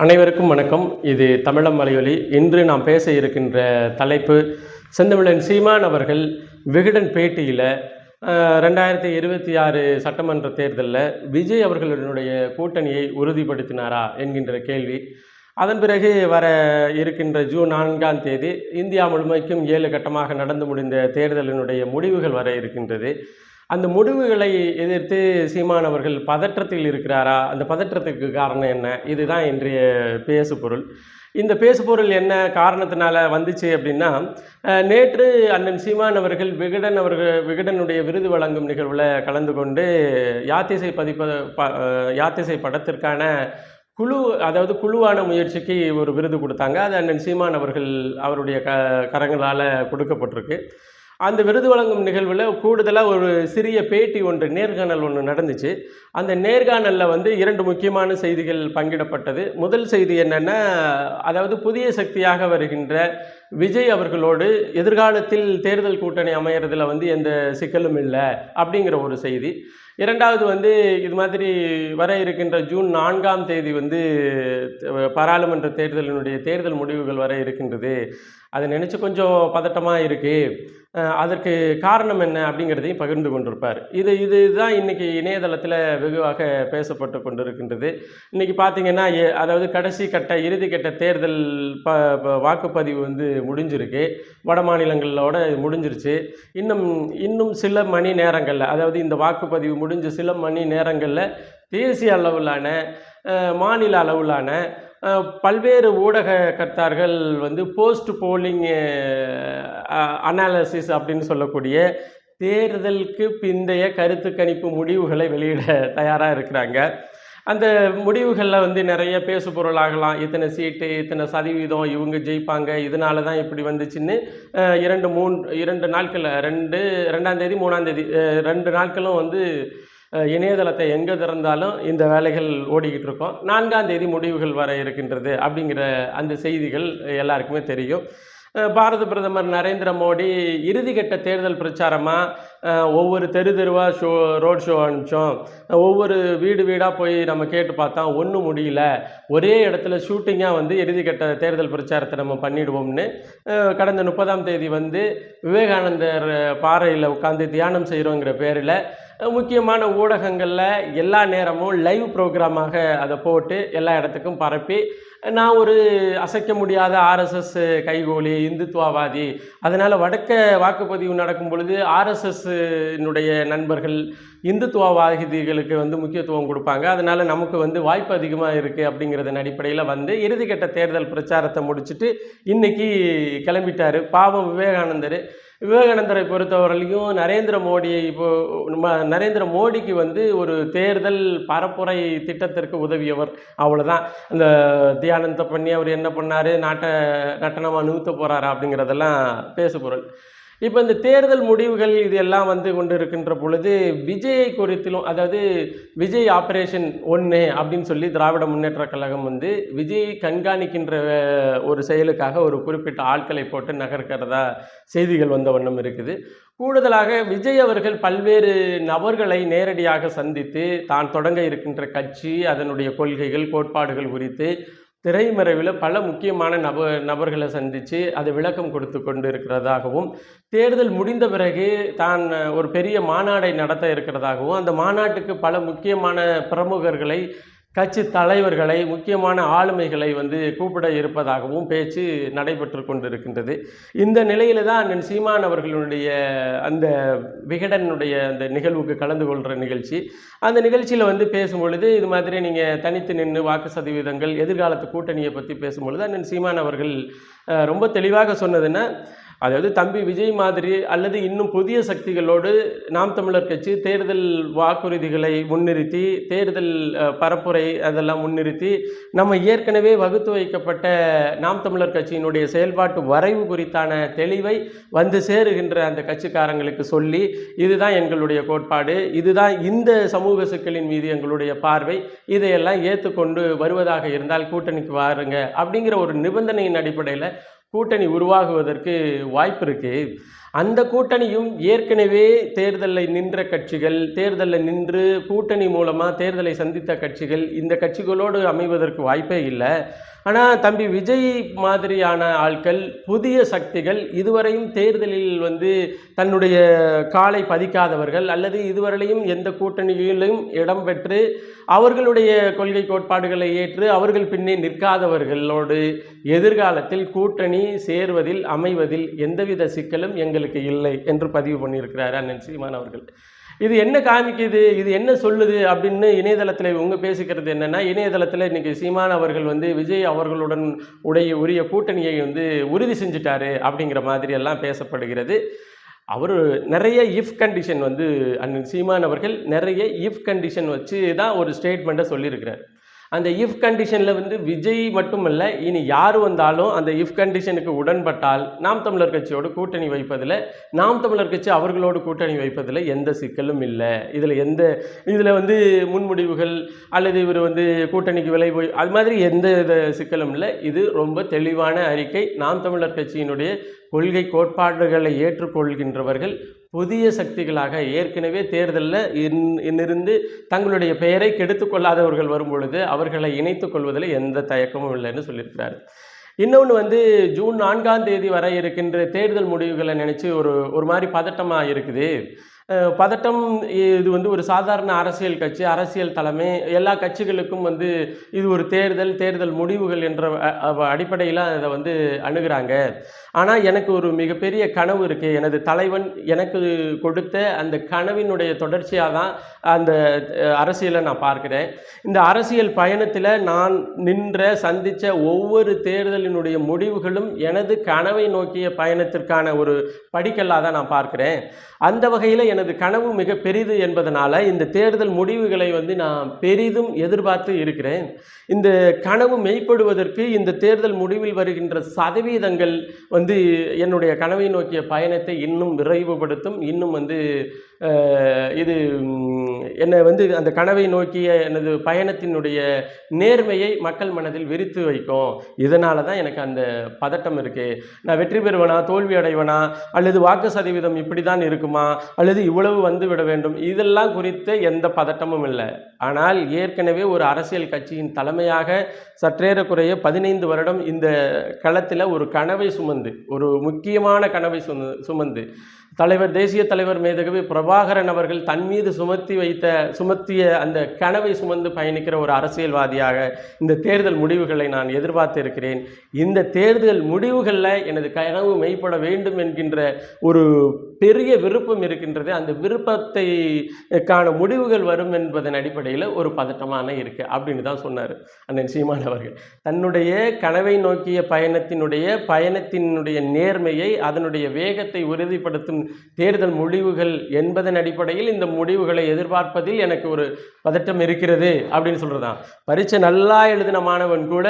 அனைவருக்கும் வணக்கம். இது தமிழம் மலையொலி. இன்று நாம் பேச இருக்கின்ற தலைப்பு, செந்தமிழன் சீமான் அவர்கள் விகடன் பேட்டியில் 2026 சட்டமன்ற தேர்தலில் விஜய் அவர்களுடைய கூட்டணியை உறுதிப்படுத்தினாரா என்கின்ற கேள்வி. அதன் பிறகு வர இருக்கின்ற ஜூன் 4ஆம் தேதி இந்தியா முழுமைக்கும் 7 கட்டமாக நடந்து முடிந்த தேர்தலினுடைய முடிவுகள் வர இருக்கின்றது. அந்த முடிவுகளை எதிர்த்து சீமான் அவர்கள் பதற்றத்தில் இருக்கிறாரா? அந்த பதற்றத்துக்கு காரணம் என்ன? இதுதான் இன்றைய பேசுபொருள். இந்த பேசுபொருள் என்ன காரணத்தினால வந்துச்சு அப்படின்னா, நேற்று அண்ணன் சீமான் அவர்கள் விகடனுடைய விருது வழங்கும் நிகழ்வில் கலந்து கொண்டு யாத்திசை படத்திற்கான குழுவான முயற்சிக்கு ஒரு விருது கொடுத்தாங்க. அது அண்ணன் சீமான் அவருடைய கரங்களால் கொடுக்கப்பட்டிருக்கு. அந்த விருது வழங்கும் நிகழ்வில் கூடுதலாக ஒரு சிறிய பேட்டி நேர்காணல் ஒன்று நடந்துச்சு. அந்த நேர்காணலில் 2 முக்கியமான செய்திகள் பங்கிடப்பட்டது. முதல் செய்தி என்னென்னா, அதாவது புதிய சக்தியாக வருகின்ற விஜய் அவர்களோடு எதிர்காலத்தில் தேர்தல் கூட்டணி அமையறதுல எந்த சிக்கலும் இல்லை அப்படிங்கிற ஒரு செய்தி. இரண்டாவது இது மாதிரி வர இருக்கின்ற ஜூன் 4ஆம் தேதி பாராளுமன்ற தேர்தலினுடைய தேர்தல் முடிவுகள் வர இருக்கின்றது. அதை நினச்சி கொஞ்சம் பதட்டமாக இருக்குது. அதற்கு காரணம் என்ன அப்படிங்கிறதையும் பகிர்ந்து கொண்டிருப்பார். இதுதான் இன்றைக்கி இணையதளத்தில் வெகுவாக பேசப்பட்டு கொண்டிருக்கின்றது. இன்றைக்கி பார்த்திங்கன்னா, அதாவது கடைசி கட்ட இறுதி கட்ட தேர்தல் வாக்குப்பதிவு முடிஞ்சிருக்கு. வட மாநிலங்களோட முடிஞ்சிருச்சு. இன்னும் சில மணி நேரங்களில், அதாவது இந்த வாக்குப்பதிவு முடிஞ்ச சில மணி நேரங்களில் தேசிய அளவிலான மாநில அளவிலான பல்வேறு ஊடக கர்த்தார்கள் போஸ்ட் போலிங் அனாலிசிஸ் அப்படின்னு சொல்லக்கூடிய தேர்தலுக்கு பிந்தைய கருத்து கணிப்பு முடிவுகளை வெளியிட தயாராக இருக்கிறாங்க. அந்த முடிவுகளில் நிறைய பேசு பொருளாகலாம். இத்தனை சீட்டு, இத்தனை சதவீதம் இவங்க ஜெயிப்பாங்க, இதனால தான் இப்படி வந்துச்சுன்னு 2 நாட்களில் 2ஆம் தேதி 3ஆம் தேதி 2 நாட்களும் இணையதளத்தை எங்கே திறந்தாலும் இந்த வேலைகள் ஓடிக்கிட்டு இருக்கோம். 4ஆம் தேதி முடிவுகள் வர இருக்கின்றது அப்படிங்கிற அந்த செய்திகள் எல்லாருக்குமே தெரியும். பாரத பிரதமர் நரேந்திர மோடி இறுதிக்கட்ட தேர்தல் பிரச்சாரமாக ஒவ்வொரு தெருவாக ரோட் ஷோ அனுப்பிச்சோம். ஒவ்வொரு வீடாக போய் நம்ம கேட்டு பார்த்தா ஒன்றும் முடியல. ஒரே இடத்துல ஷூட்டிங்காக இறுதிக்கட்ட தேர்தல் பிரச்சாரத்தை நம்ம பண்ணிடுவோம்னு கடந்த 30ஆம் தேதி விவேகானந்தர் பாறையில் உட்காந்து தியானம் செய்கிறோங்கிற பேரில் முக்கியமான ஊடகங்களில் எல்லா நேரமும் லைவ் ப்ரோக்ராமாக அதை போட்டு எல்லா இடத்துக்கும் பரப்பி, நான் ஒரு அசைக்க முடியாத ஆர்எஸ்எஸ் கைகோலி, இந்துத்துவவாதி, அதனால் வடக்க வாக்குப்பதிவு நடக்கும் பொழுது ஆர்எஸ்எஸ்னுடைய நண்பர்கள் இந்துத்துவவாதிகளுக்கு முக்கியத்துவம் கொடுப்பாங்க, அதனால் நமக்கு வாய்ப்பு அதிகமாக இருக்குது அப்படிங்கிறதன் அடிப்படையில் இறுதிக்கட்ட தேர்தல் பிரச்சாரத்தை முடிச்சுட்டு இன்றைக்கி கிளம்பிட்டார். பாவம் விவேகானந்தரை பொறுத்தவரையிலையும் நரேந்திர மோடிக்கு ஒரு தேர்தல் பரப்புரை திட்டத்திற்கு உதவியவர், அவ்வளோதான். இந்த தியானத்தை பண்ணி அவர் என்ன பண்ணார், நட்டனமாக நிறுத்த போகிறாரா அப்படிங்கிறதெல்லாம் பேசுபொருள். இப்போ இந்த தேர்தல் முடிவுகள் இது எல்லாம் கொண்டு இருக்கின்ற பொழுது விஜயை குறித்திலும், அதாவது விஜய் ஆப்ரேஷன் 1 அப்படின்னு சொல்லி திராவிட முன்னேற்ற கழகம் விஜயை கண்காணிக்கின்ற ஒரு செயலுக்காக ஒரு குறிப்பிட்ட ஆட்களை போட்டு நகர்க்கிறதா செய்திகள் வண்ணம் இருக்குது. கூடுதலாக விஜய் அவர்கள் பல்வேறு நபர்களை நேரடியாக சந்தித்து தான் தொடங்க இருக்கின்ற கட்சி, அதனுடைய கொள்கைகள், கோட்பாடுகள் குறித்து திரைமறைவில் பல முக்கியமான நபர்களை சந்தித்து அதை விளக்கம் கொடுத்து கொண்டு இருக்கிறதாகவும், தேர்தல் முடிந்த பிறகு தான் ஒரு பெரிய மாநாடை நடத்த இருக்கிறதாகவும், அந்த மாநாட்டுக்கு பல முக்கியமான பிரமுகர்களை, கட்சி தலைவர்களை, முக்கியமான ஆளுமைகளை கூப்பிட இருப்பதாகவும் பேச்சு நடைபெற்று கொண்டிருக்கின்றது. இந்த நிலையில் தான் அண்ணன் சீமான் அவர்களுடைய அந்த விகடனுடைய அந்த நிகழ்வுக்கு கலந்து கொள்கிற நிகழ்ச்சி. அந்த நிகழ்ச்சியில் பேசும்பொழுது இது மாதிரி நீங்கள் தனித்து நின்று வாக்கு சதவீதங்கள், எதிர்காலத்து கூட்டணியை பற்றி பேசும்பொழுது அண்ணன் சீமான் அவர்கள் ரொம்ப தெளிவாக சொன்னதுன்னா, அதாவது தம்பி விஜய் மாதிரி அல்லது இன்னும் புதிய சக்திகளோடு நாம் தமிழர் கட்சி தேர்தல் வாக்குறுதிகளை முன்னிறுத்தி, தேர்தல் பரப்புரை அதெல்லாம் முன்னிறுத்தி, நம்ம ஏற்கனவே வகுத்து வைக்கப்பட்ட நாம் தமிழர் கட்சியினுடைய செயல்பாட்டு வரைவு குறித்தான தெளிவை சேருகின்ற அந்த கட்சிக்காரங்களுக்கு சொல்லி, இதுதான் எங்களுடைய கோட்பாடு, இதுதான் இந்த சமூக சிக்கலின் மீது எங்களுடைய பார்வை, இதையெல்லாம் ஏற்றுக்கொண்டு வருவதாக இருந்தால் கூட்டணிக்கு வாருங்க அப்படிங்கிற ஒரு நிபந்தனையின் அடிப்படையில் கூட்டணி உருவாகுவதற்கு வாய்ப்பு இருக்குது. அந்த கூட்டணியும் ஏற்கனவே தேர்தலில் நின்ற கட்சிகள், தேர்தலில் நின்று கூட்டணி மூலமாக தேர்தலை சந்தித்த கட்சிகள், இந்த கட்சிகளோடு அமைவதற்கு வாய்ப்பே இல்லை. ஆனால் தம்பி விஜய் மாதிரியான ஆட்கள், புதிய சக்திகள், இதுவரையும் தேர்தலில் தன்னுடைய காலை பதிக்காதவர்கள், அல்லது இதுவரையிலையும் எந்த கூட்டணியிலும் இடம்பெற்று அவர்களுடைய கொள்கை கோட்பாடுகளை ஏற்று அவர்கள் பின்னே நிற்காதவர்களோடு எதிர்காலத்தில் கூட்டணி சேர்வதில் அமைவதில் எந்தவித சிக்கலும் எங்களுக்கு இல்லை என்று பதிவு பண்ணியிருக்கிறார் அண்ணன் சீமான் அவர்கள். இது என்ன காமிக்குது, இது என்ன சொல்லுது அப்படின்னு இணையதளத்தில் இவங்க பேசிக்கிறது என்னென்னா, இணையதளத்தில் இன்றைக்கி சீமான் அவர்கள் விஜய் அவர்களுடன் உரிய கூட்டணியை உறுதி செஞ்சுட்டாரு அப்படிங்கிற மாதிரி எல்லாம் பேசப்படுகிறது. அவர் நிறைய இஃப் கண்டிஷன் அண்ணன் சீமான் அவர்கள் நிறைய இஃப் கண்டிஷன் வச்சு தான் ஒரு ஸ்டேட்மெண்ட்டை சொல்லியிருக்கிறார். அந்த இஃப் கண்டிஷனில் விஜய் மட்டுமல்ல, இனி யார் வந்தாலும் அந்த இஃப் கண்டிஷனுக்கு உடன்பட்டால் நாம் தமிழர் கட்சியோடு கூட்டணி வைப்பதில், நாம் தமிழர் கட்சி அவர்களோடு கூட்டணி வைப்பதில் எந்த சிக்கலும் இல்லை. இதில் முன்முடிவுகள் அல்லது இவர் கூட்டணிக்கு விலை போய் அது மாதிரி எந்த சிக்கலும் இல்லை. இது ரொம்ப தெளிவான அறிக்கை. நாம் தமிழர் கட்சியினுடைய கொள்கை கோட்பாடுகளை ஏற்றுக்கொள்கின்றவர்கள் புதிய சக்திகளாக ஏற்கனவே தேர்தலில் இருந்து தங்களுடைய பெயரை கெடுத்து கொள்ளாதவர்கள் வரும்பொழுது அவர்களை இணைத்து கொள்வதில் எந்த தயக்கமும் இல்லைன்னு சொல்லியிருக்கிறார். இன்னொன்று ஜூன் 4ஆம் தேதி வர இருக்கின்ற தேர்தல் முடிவுகளை நினச்சி ஒரு மாதிரி பதட்டமாக இருக்குது. பதட்டம் இது ஒரு சாதாரண அரசியல் கட்சி, அரசியல் தலைமை, எல்லா கட்சிகளுக்கும் இது ஒரு தேர்தல் முடிவுகள் என்ற அடிப்படையில் அதை அணுகிறாங்க. ஆனால் எனக்கு ஒரு மிகப்பெரிய கனவு இருக்குது. எனது தலைவன் எனக்கு கொடுத்த அந்த கனவினுடைய தொடர்ச்சியாக தான் அந்த அரசியலை நான் பார்க்குறேன். இந்த அரசியல் பயணத்தில் நான் சந்தித்த ஒவ்வொரு தேர்தலினுடைய முடிவுகளும் எனது கனவை நோக்கிய பயணத்திற்கான ஒரு படிக்கல்லாக தான் நான் பார்க்குறேன். அந்த வகையில் எனது கனவு மிக பெரிது என்பதனால இந்த தேர்தல் முடிவுகளை நான் பெரிதும் எதிர்பார்த்து இருக்கிறேன். இந்த கனவு மெய்ப்படுவதற்கு இந்த தேர்தல் முடிவில் வருகின்ற சதவீதங்கள் என்னுடைய கனவை நோக்கிய பயணத்தை இன்னும் விரைவுபடுத்தும். இன்னும் இது என்னை அந்த கனவை நோக்கிய எனது பயணத்தினுடைய நேர்மையை மக்கள் மனதில் விரித்து வைக்கும். இதனால தான் எனக்கு அந்த பதட்டம் இருக்குது. நான் வெற்றி பெறுவனா, தோல்வி அடைவனா, அல்லது வாக்கு சதவீதம் இப்படி தான் இருக்குமா, அல்லது இவ்வளவு விட வேண்டும், இதெல்லாம் குறித்த எந்த பதட்டமும் இல்லை. ஆனால் ஏற்கனவே ஒரு அரசியல் கட்சியின் தலைமையாக சற்றேறக்குறைய 15 வருடம் இந்த களத்தில் ஒரு கனவை சுமந்து, ஒரு முக்கியமான கனவை சுமந்து தேசிய தலைவர் மேதகவி பிரபாகரன் அவர்கள் தன் மீது சுமத்திய அந்த கனவை சுமந்து பயணிக்கிற ஒரு அரசியல்வாதியாக இந்த தேர்தல் முடிவுகளை நான் எதிர்பார்த்து இருக்கிறேன். இந்த தேர்தல் முடிவுகளில் எனது கனவு மெய்ப்பட வேண்டும் என்கின்ற ஒரு பெரிய விருப்பம் இருக்கின்றது. அந்த விருப்பத்தை காண முடிவுகள் வரும் என்பதன் அடிப்படையில் ஒரு பதட்டமான இருக்குது அப்படின்னு தான் சொன்னார் அண்ணன் சீமான் அவர்கள். தன்னுடைய கனவை நோக்கிய பயணத்தினுடைய நேர்மையை, அதனுடைய வேகத்தை உறுதிப்படுத்தும் தேர்தல் முடிவுகள் என்பதன் அடிப்படையில் இந்த முடிவுகளை எதிர்பார்ப்பதில் எனக்கு ஒரு பதட்டம் இருக்கிறது அப்படின்னு சொல்கிறதான். பரீட்சை நல்லா எழுதின மாணவன் கூட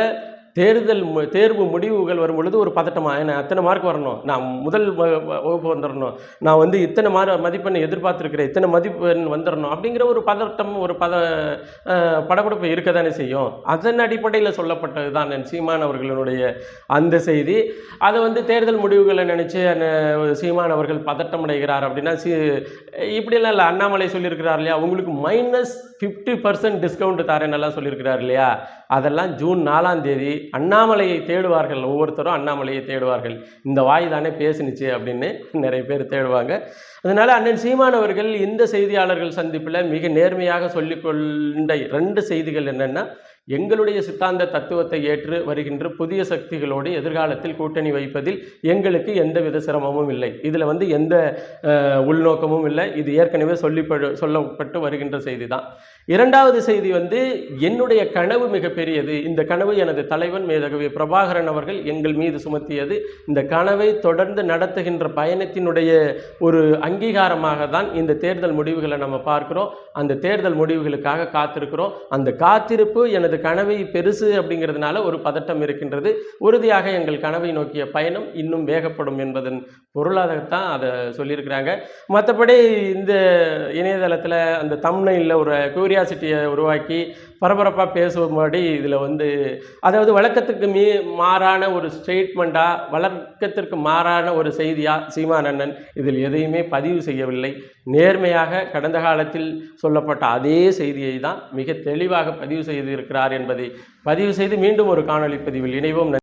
தேர்வு முடிவுகள் வரும் பொழுது ஒரு பதட்டமாக, என்ன அத்தனை மார்க் வரணும், நான் முதல் வகுப்பு வந்துடணும், நான் இத்தனை மதிப்பெண்ணை எதிர்பார்த்துருக்கிறேன், இத்தனை மதிப்பெண் வந்துடணும் அப்படிங்கிற ஒரு பதட்டம், ஒரு படபடப்பு இருக்க தானே செய்யும். அதன் அடிப்படையில் சொல்லப்பட்டது தான் சீமான் அவர்களுடைய அந்த செய்தி. அதை தேர்தல் முடிவுகளை நினச்சி சீமான் அவர்கள் பதட்டம் அடைகிறார் அப்படின்னா இப்படியெல்லாம் இல்லை. அண்ணாமலை சொல்லியிருக்கிறார் இல்லையா, உங்களுக்கு -50% டிஸ்கவுண்ட் தரேன்னெல்லாம் சொல்லியிருக்கிறார் இல்லையா, அதெல்லாம் ஜூன் 4ஆம் தேதி அண்ணாமலையை தேடுவார்கள். ஒவ்வொருத்தரும் அண்ணாமலையை தேடுவார்கள். இந்த வாய் தானே பேசுனுச்சு அப்படின்னு நிறைய பேர் தேடுவாங்க. அதனால் அண்ணன் சீமான் அவர்கள் இந்த செய்தியாளர்கள் சந்திப்பில் மிக நேர்மையாக சொல்லிக்கொண்ட 2 செய்திகள் என்னென்னா, எங்களுடைய சித்தாந்த தத்துவத்தை ஏற்று வருகின்ற புதிய சக்திகளோடு எதிர்காலத்தில் கூட்டணி வைப்பதில் எங்களுக்கு எந்தவித சிரமமும் இல்லை. இதில் எந்த உள்நோக்கமும் இல்லை. இது ஏற்கனவே சொல்லப்பட்டு வருகின்ற செய்தி தான். 2வது செய்தி என்னுடைய கனவு மிக பெரியது. இந்த கனவு எனது தலைவன் மேதகவி பிரபாகரன் அவர்கள் எங்கள் மீது சுமத்தியது. இந்த கனவை தொடர்ந்து நடத்துகின்ற பயணத்தினுடைய ஒரு அங்கீகாரமாக தான் இந்த தேர்தல் முடிவுகளை நம்ம பார்க்கிறோம். அந்த தேர்தல் முடிவுகளுக்காக காத்திருக்கிறோம். அந்த காத்திருப்பு எனது கனவை பெருசு அப்படிங்கிறதுனால ஒரு பதட்டம் இருக்கின்றது. உறுதியாக எங்கள் கனவை நோக்கிய பயணம் இன்னும் வேகப்படும் என்பதன் பொருளாகத்தான் அதை சொல்லியிருக்கிறாங்க. மற்றபடி இந்த இணையதளத்தில் அந்த தம்ப்நெயிலில் ஒரு கியூரியாசிட்டியை உருவாக்கி பரபரப்பாக பேசும்படி இதில் வந்து அதாவது வழக்கத்துக்கு மாறான ஒரு ஸ்டேட்மெண்ட்டாக வழக்கத்திற்கு மாறான ஒரு செய்தியாக சீமானண்ணன் இதில் எதையுமே பதிவு செய்யவில்லை. நேர்மையாக கடந்த காலத்தில் சொல்லப்பட்ட அதே செய்தியை தான் மிக தெளிவாக பதிவு செய்திருக்கிறார் என்பதை பதிவு செய்து மீண்டும் ஒரு காணொளி பதிவில் இணைவோம்.